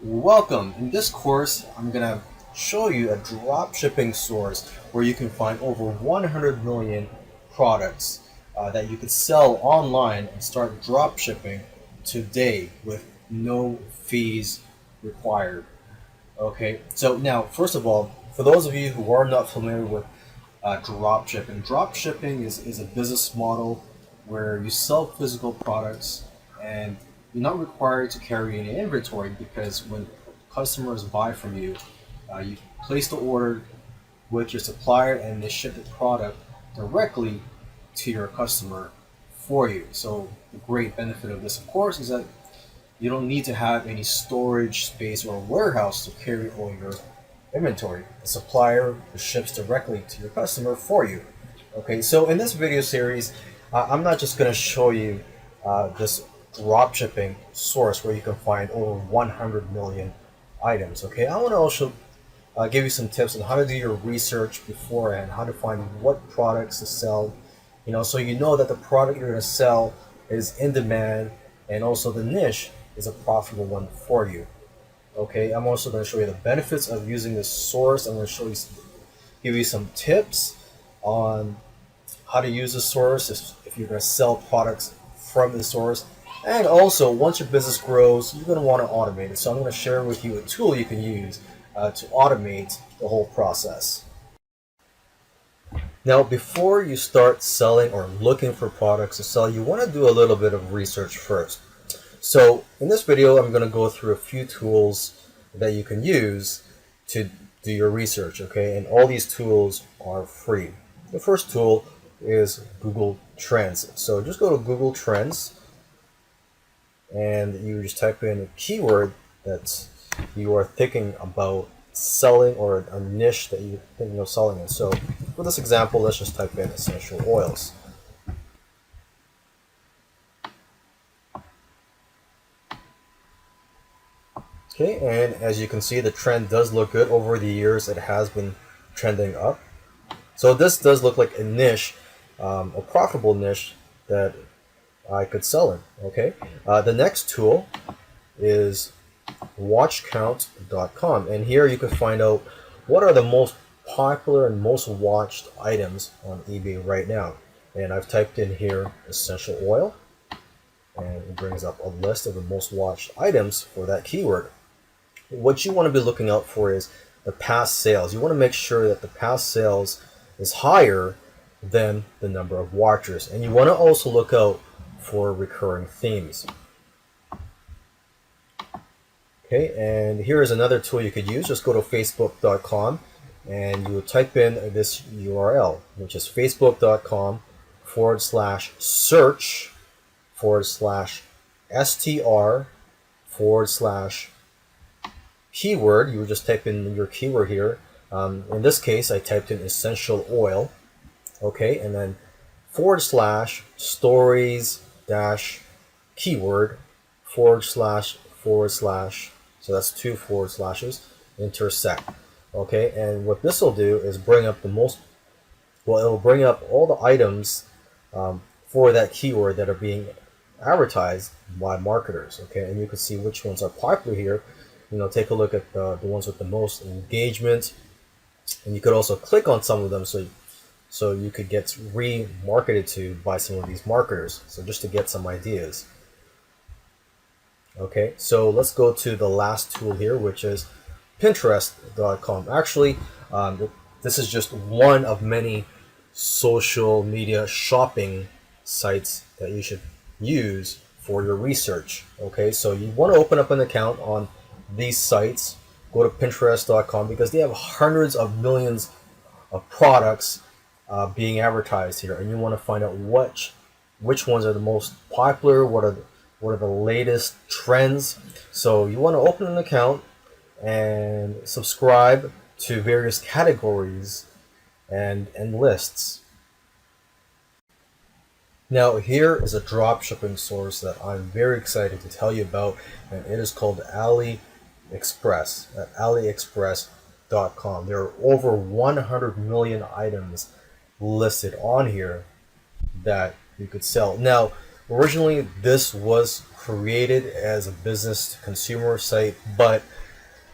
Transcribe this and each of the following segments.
Welcome. In this course, I'm going to show you a dropshipping source where you can find over 100 million products that you could sell online and start dropshipping today with no fees required. Okay, so now, first of all, for those of you who are not familiar with dropshipping is a business model where you sell physical products and you're not required to carry any inventory because when customers buy from you, you place the order with your supplier and they ship the product directly to your customer for you. So the great benefit of this, of course, is that you don't need to have any storage space or warehouse to carry all your inventory. The supplier ships directly to your customer for you. Okay, so in this video series, I'm not just going to show you this dropshipping source where you can find over 100 million items. Okay, I want to also give you some tips on how to do your research beforehand, how to find what products to sell, so you know that the product you're going to sell is in demand and also the niche is a profitable one for you. Okay, I'm also going to show you the benefits of using this source. I'm going to give you some tips on how to use the source if you're going to sell products from the source. And also, once your business grows, you're going to want to automate it. So I'm going to share with you a tool you can use to automate the whole process. Now, before you start selling or looking for products to sell, you want to do a little bit of research first. So in this video, I'm going to go through a few tools that you can use to do your research, okay? And all these tools are free. The first tool is Google Trends. So just go to Google Trends and you just type in a keyword that you are thinking about selling or a niche that you're thinking of selling in. So for this example, let's just type in essential oils. Okay, and as you can see, the trend does look good. Over the years, it has been trending up. So this does look like a niche, a profitable niche that I could sell in. Okay, the next tool is watchcount.com, and here you can find out what are the most popular and most watched items on eBay right now. And I've typed in here essential oil, and it brings up a list of the most watched items for that keyword. What you want to be looking out for is the past sales. You want to make sure that the past sales is higher than the number of watchers. And you want to also look out for recurring themes. Okay, and here is another tool you could use. Just go to facebook.com and you will type in this URL, which is facebook.com/search/str/keyword. You would just type in your keyword here. In this case, I typed in essential oil. Okay, and then /stories-keyword // so that's 2 forward slashes intersect. Okay, and what this will do is bring up it will bring up all the items for that keyword that are being advertised by marketers. Okay, and you can see which ones are popular here. Take a look at the ones with the most engagement, and you could also click on some of them so you could get remarketed to by some of these marketers. So just to get some ideas. Okay, so let's go to the last tool here, which is Pinterest.com. Actually, this is just one of many social media shopping sites that you should use for your research. Okay, so you want to open up an account on these sites. Go to Pinterest.com because they have hundreds of millions of products being advertised here, and you want to find out which ones are the most popular, what are the latest trends. So you want to open an account and subscribe to various categories and lists. Now here is a dropshipping source that I'm very excited to tell you about, and it is called AliExpress at aliexpress.com. There are over 100 million items listed on here that you could sell. Now, originally this was created as a business to consumer site, but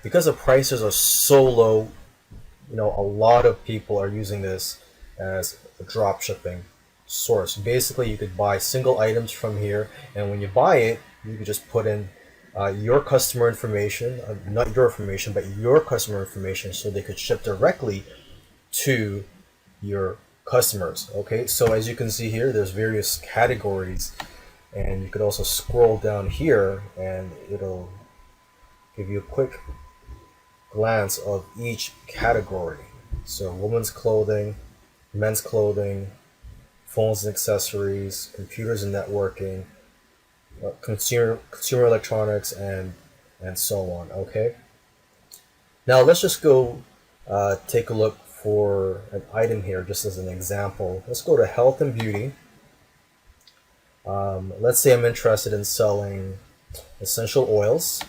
because the prices are so low, a lot of people are using this as a drop shipping source. Basically, you could buy single items from here, and when you buy it, you could just put in your customer information, not your information, but your customer information, so they could ship directly to your customers. Okay, so as you can see here, there's various categories, and you could also scroll down here, and it'll give you a quick glance of each category. So women's clothing, men's clothing, phones and accessories, computers and networking, consumer electronics, and so on. Okay. Now let's just go take a look for an item here, just as an example. Let's go to health and beauty. Let's say I'm interested in selling essential oils.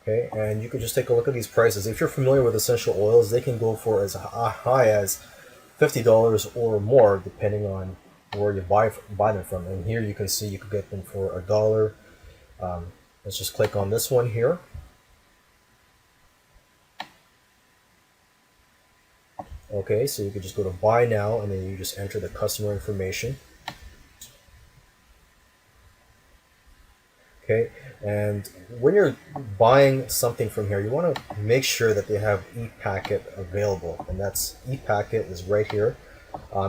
Okay, and you can just take a look at these prices. If you're familiar with essential oils, they can go for as high as $50 or more, depending on where you buy them from. And here you can see you could get them for $1. Let's just click on this one here. Okay, so you could just go to buy now, and then you just enter the customer information. Okay, and when you're buying something from here, you want to make sure that they have e-packet available, and that's e-packet is right here,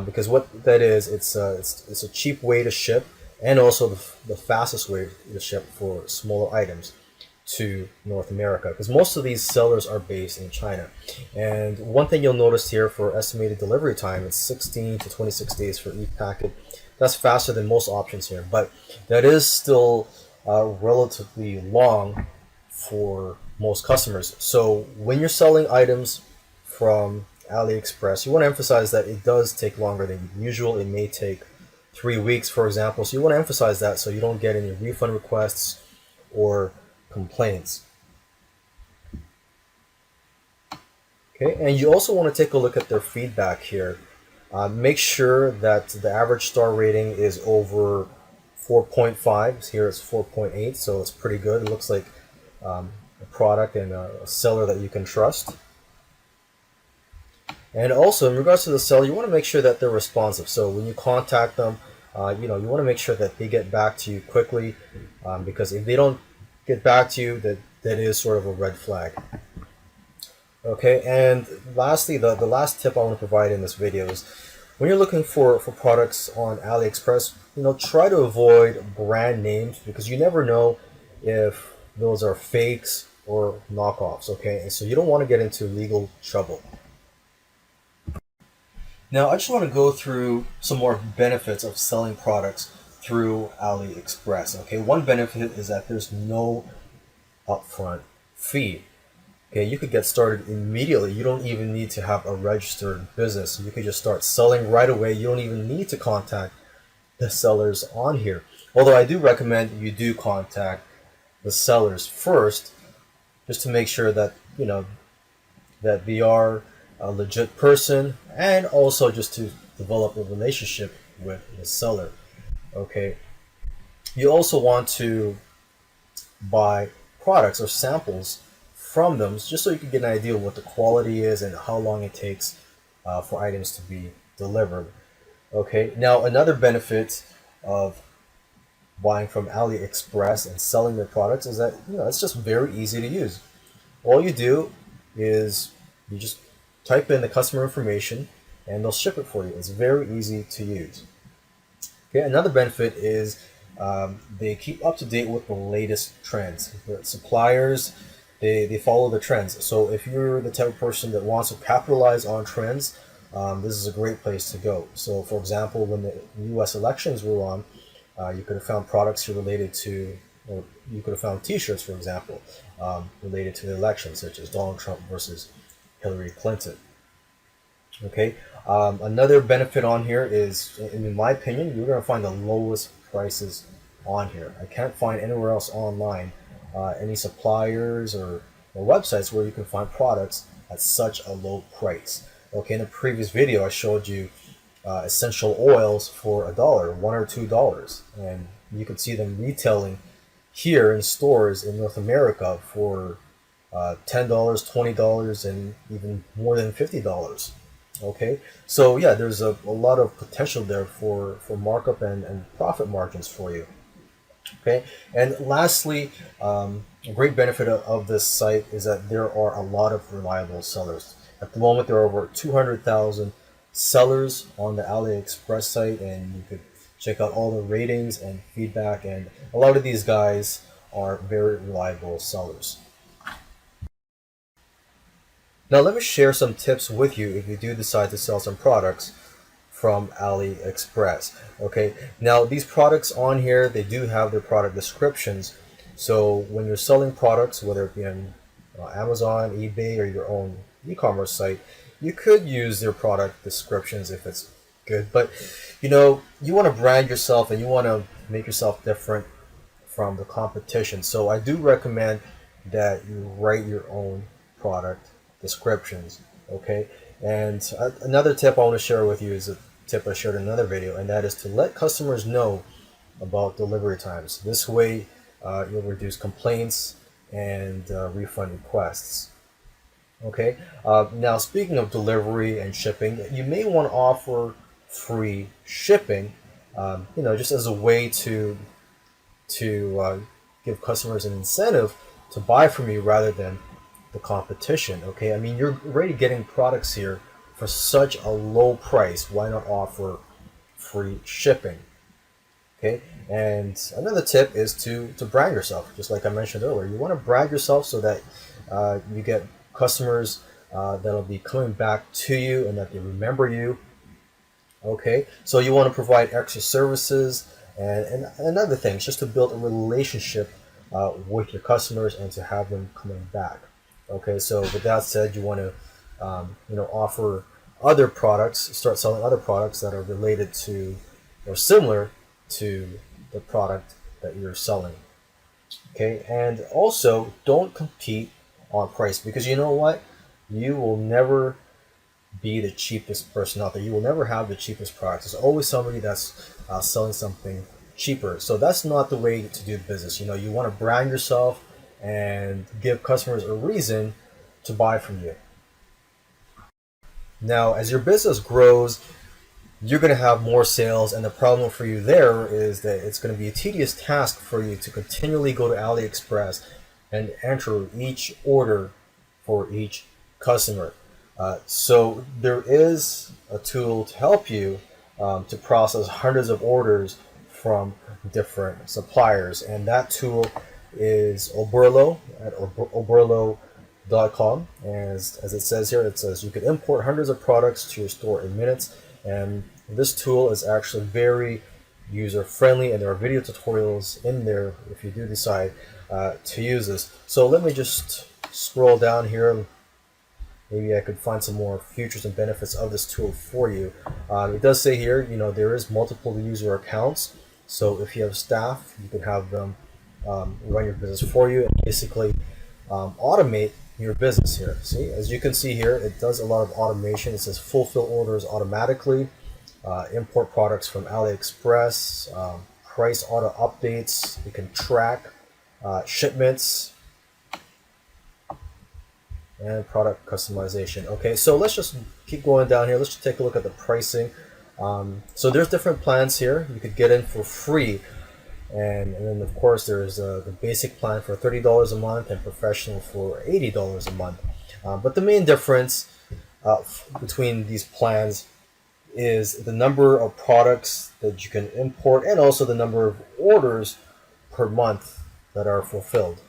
because what that is, it's a cheap way to ship, and also the fastest way to ship for smaller items to North America, because most of these sellers are based in China. And one thing you'll notice here for estimated delivery time, it's 16 to 26 days for e-packet. That's faster than most options here, but that is still relatively long for most customers. So when you're selling items from AliExpress, you want to emphasize that it does take longer than usual. It may take 3 weeks, for example. So you want to emphasize that so you don't get any refund requests or complaints. Okay, and you also want to take a look at their feedback here. Make sure that the average star rating is over 4.5. Here it's 4.8, so it's pretty good. It looks like a product and a seller that you can trust. And also, in regards to the seller, you want to make sure that they're responsive. So when you contact them, you want to make sure that they get back to you quickly, because if they don't get back to you, that is sort of a red flag. Okay, and lastly, the last tip I want to provide in this video is when you're looking for products on AliExpress, try to avoid brand names, because you never know if those are fakes or knockoffs. Okay, and so you don't want to get into legal trouble. Now, I just want to go through some more benefits of selling products through AliExpress. Okay, one benefit is that there's no upfront fee. Okay, you could get started immediately. You don't even need to have a registered business. You could just start selling right away. You don't even need to contact the sellers on here. Although I do recommend you do contact the sellers first, just to make sure that that they are a legit person, and also just to develop a relationship with the seller. Okay, you also want to buy products or samples from them, just so you can get an idea of what the quality is and how long it takes for items to be delivered. Okay, now another benefit of buying from AliExpress and selling their products is that it's just very easy to use. All you do is you just type in the customer information and they'll ship it for you. It's very easy to use. Okay, another benefit is they keep up to date with the latest trends. The suppliers, they follow the trends. So if you're the type of person that wants to capitalize on trends, this is a great place to go. So for example, when the US elections were on, you could have found products related to, or you could have found t-shirts, for example, related to the election, such as Donald Trump versus Hillary Clinton. Okay, another benefit on here is, in my opinion, you're going to find the lowest prices on here. I can't find anywhere else online any suppliers or websites where you can find products at such a low price. Okay, in the previous video I showed you essential oils for $1, $1 or $2, and you could see them retailing here in stores in North America for $10, $20, and even more than $50. Okay, so yeah, there's a lot of potential there for markup and profit margins for you. Okay, and lastly, a great benefit of this site is that there are a lot of reliable sellers. At the moment, there are over 200,000 sellers on the AliExpress site, and you could check out all the ratings and feedback. And a lot of these guys are very reliable sellers. Now, let me share some tips with you if you do decide to sell some products from AliExpress. Okay, now these products on here, they do have their product descriptions. So when you're selling products, whether it be on Amazon, eBay, or your own e-commerce site, you could use their product descriptions if it's good. But you want to brand yourself and you want to make yourself different from the competition. So I do recommend that you write your own product descriptions. Okay, and another tip I want to share with you is a tip I shared in another video, and that is to let customers know about delivery times. This way, you'll reduce complaints and refund requests. Okay, now speaking of delivery and shipping, you may want to offer free shipping, just as a way to give customers an incentive to buy from you rather than the competition. Okay, I mean, you're already getting products here for such a low price. Why not offer free shipping? Okay, and another tip is to brand yourself, just like I mentioned earlier. You want to brand yourself so that you get customers that'll be coming back to you and that they remember you. Okay, so you want to provide extra services and other things just to build a relationship with your customers and to have them coming back. Okay, so with that said, you want to offer other products, start selling other products that are related to or similar to the product that you're selling. Okay, and also don't compete on price, because you know what? You will never be the cheapest person out there. You will never have the cheapest product. There's always somebody that's selling something cheaper. So that's not the way to do business. You want to brand yourself and give customers a reason to buy from you. Now, as your business grows, you're going to have more sales, and the problem for you there is that it's going to be a tedious task for you to continually go to AliExpress and enter each order for each customer. So there is a tool to help you to process hundreds of orders from different suppliers, and that tool is Oberlo at oberlo.com. As it says here, it says you can import hundreds of products to your store in minutes, and this tool is actually very user friendly, and there are video tutorials in there if you do decide to use this. So let me just scroll down here. Maybe I could find some more features and benefits of this tool for you. It does say here, there is multiple user accounts. So if you have staff, you can have them run your business for you and basically automate your business here. See, as you can see here, it does a lot of automation. It says fulfill orders automatically, import products from AliExpress, price auto updates. You can track shipments, and product customization. Okay, so let's just keep going down here. Let's just take a look at the pricing. So there's different plans here. You could get in for free, and then of course there's the basic plan for $30 a month and professional for $80 a month. But the main difference between these plans is the number of products that you can import and also the number of orders per month that are fulfilled.